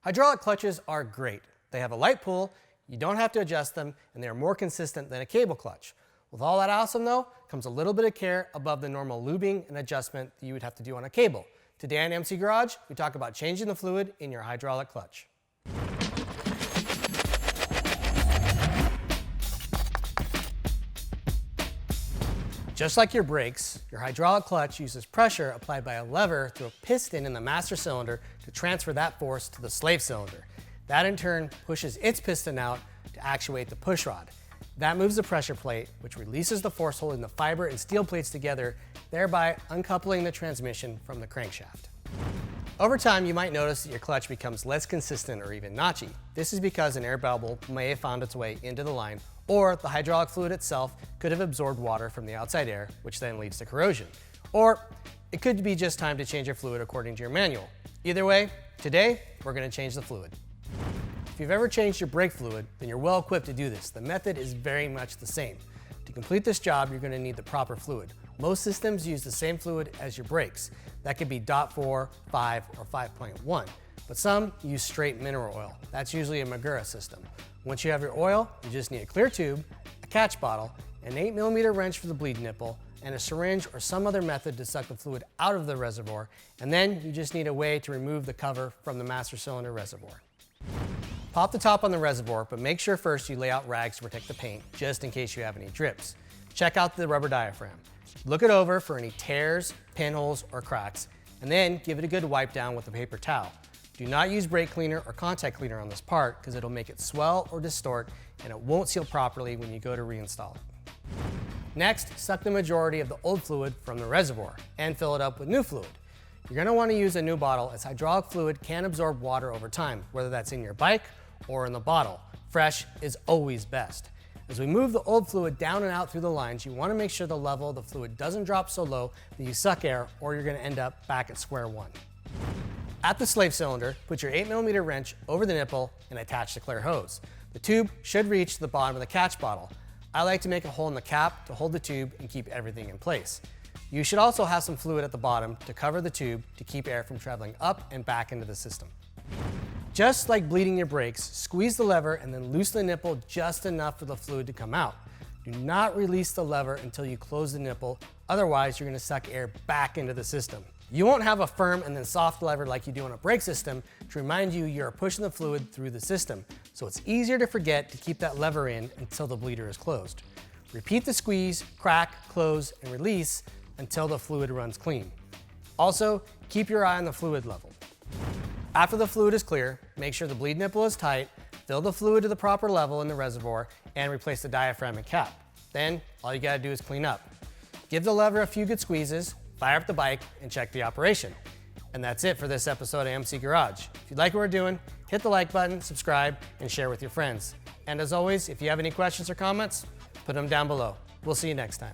Hydraulic clutches are great. They have a light pull, you don't have to adjust them, and they are more consistent than a cable clutch. With all that awesome though, comes a little bit of care above the normal lubing and adjustment that you would have to do on a cable. Today on MC Garage, we talk about changing the fluid in your hydraulic clutch. Just like your brakes, your hydraulic clutch uses pressure applied by a lever through a piston in the master cylinder to transfer that force to the slave cylinder. That in turn pushes its piston out to actuate the pushrod. That moves the pressure plate, which releases the force holding the fiber and steel plates together, thereby uncoupling the transmission from the crankshaft. Over time, you might notice that your clutch becomes less consistent or even notchy. This is because an air bubble may have found its way into the line, or the hydraulic fluid itself could have absorbed water from the outside air, which then leads to corrosion. Or it could be just time to change your fluid according to your manual. Either way, today, we're going to change the fluid. If you've ever changed your brake fluid, then you're well equipped to do this. The method is very much the same. To complete this job, you're going to need the proper fluid. Most systems use the same fluid as your brakes. That could be .4, 5, or 5.1. But some use straight mineral oil. That's usually a Magura system. Once you have your oil, you just need a clear tube, a catch bottle, an 8mm wrench for the bleed nipple, and a syringe or some other method to suck the fluid out of the reservoir. And then you just need a way to remove the cover from the master cylinder reservoir. Pop the top on the reservoir, but make sure first you lay out rags to protect the paint, just in case you have any drips. Check out the rubber diaphragm. Look it over for any tears, pinholes, or cracks, and then give it a good wipe down with a paper towel. Do not use brake cleaner or contact cleaner on this part because it'll make it swell or distort and it won't seal properly when you go to reinstall it. Next, suck the majority of the old fluid from the reservoir and fill it up with new fluid. You're going to want to use a new bottle as hydraulic fluid can absorb water over time, whether that's in your bike or in the bottle. Fresh is always best. As we move the old fluid down and out through the lines, you want to make sure the level of the fluid doesn't drop so low that you suck air or you're going to end up back at square one. At the slave cylinder, put your 8mm wrench over the nipple and attach the clear hose. The tube should reach the bottom of the catch bottle. I like to make a hole in the cap to hold the tube and keep everything in place. You should also have some fluid at the bottom to cover the tube to keep air from traveling up and back into the system. Just like bleeding your brakes, squeeze the lever and then loosen the nipple just enough for the fluid to come out. Do not release the lever until you close the nipple, otherwise you're going to suck air back into the system. You won't have a firm and then soft lever like you do on a brake system to remind you you're pushing the fluid through the system, so it's easier to forget to keep that lever in until the bleeder is closed. Repeat the squeeze, crack, close, and release until the fluid runs clean. Also, keep your eye on the fluid level. After the fluid is clear, make sure the bleed nipple is tight, fill the fluid to the proper level in the reservoir, and replace the diaphragm and cap. Then, all you gotta do is clean up. Give the lever a few good squeezes, fire up the bike, and check the operation. And that's it for this episode of MC Garage. If you like what we're doing, hit the like button, subscribe, and share with your friends. And as always, if you have any questions or comments, put them down below. We'll see you next time.